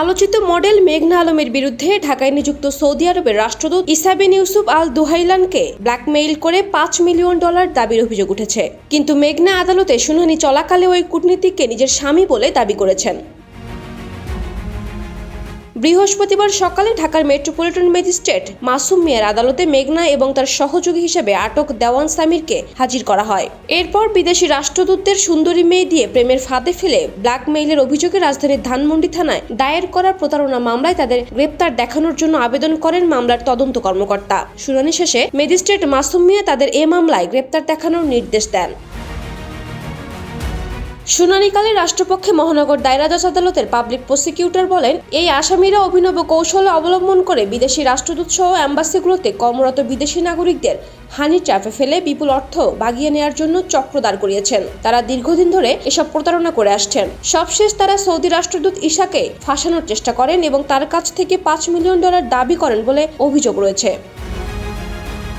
আলোচিত মডেল মেঘনা আলমের বিরুদ্ধে ঢাকায় নিযুক্ত সৌদি আরবের রাষ্ট্রদূত ইসা বিন ইউসুফ আল দুহাইলানকে ব্ল্যাকমেইল করে $5 মিলিয়ন দাবির অভিযোগ উঠেছে। কিন্তু মেঘনা আদালতে শুনানি চলাকালে ওই কূটনীতিককে নিজের স্বামী বলে দাবি করেছেন। বৃহস্পতিবার সকালে ঢাকার মেট্রোপলিটন ম্যাজিস্ট্রেট মাসুম মিয়ার আদালতে মেঘনা এবং তার সহযোগী হিসেবে আটক দেওয়ান সামিরকে হাজির করা হয়। এরপর বিদেশি রাষ্ট্রদূতদের সুন্দরী মেয়ে দিয়ে প্রেমের ফাঁদে ফেলে ব্ল্যাকমেইলের অভিযোগে রাজধানীর ধানমন্ডি থানায় দায়ের করা প্রতারণা মামলায় তাদের গ্রেপ্তার দেখানোর জন্য আবেদন করেন মামলার তদন্ত কর্মকর্তা। শুনানি শেষে ম্যাজিস্ট্রেট মাসুম মিয়া তাদের এ মামলায় গ্রেপ্তার দেখানোর নির্দেশ দেন। শুনানিকালে রাষ্ট্রপক্ষে মহানগর দায়রা জজ আদালতের পাবলিক প্রসিকিউটর বলেন, এই আসামিরা অভিনব কৌশল অবলম্বন করে বিদেশি রাষ্ট্রদূত সহ অ্যাম্বাসিগুলোতে কর্মরত বিদেশি নাগরিকদের হানির চাপে ফেলে বিপুল অর্থ বাগিয়ে নেওয়ার জন্য চক্র দাঁড় করিয়েছেন। তারা দীর্ঘদিন ধরে এসব প্রতারণা করে আসছেন। সবশেষ তারা সৌদি রাষ্ট্রদূত ইসাকে ফাঁসানোর চেষ্টা করেন এবং তার কাছ থেকে $5 মিলিয়ন দাবি করেন বলে অভিযোগ রয়েছে।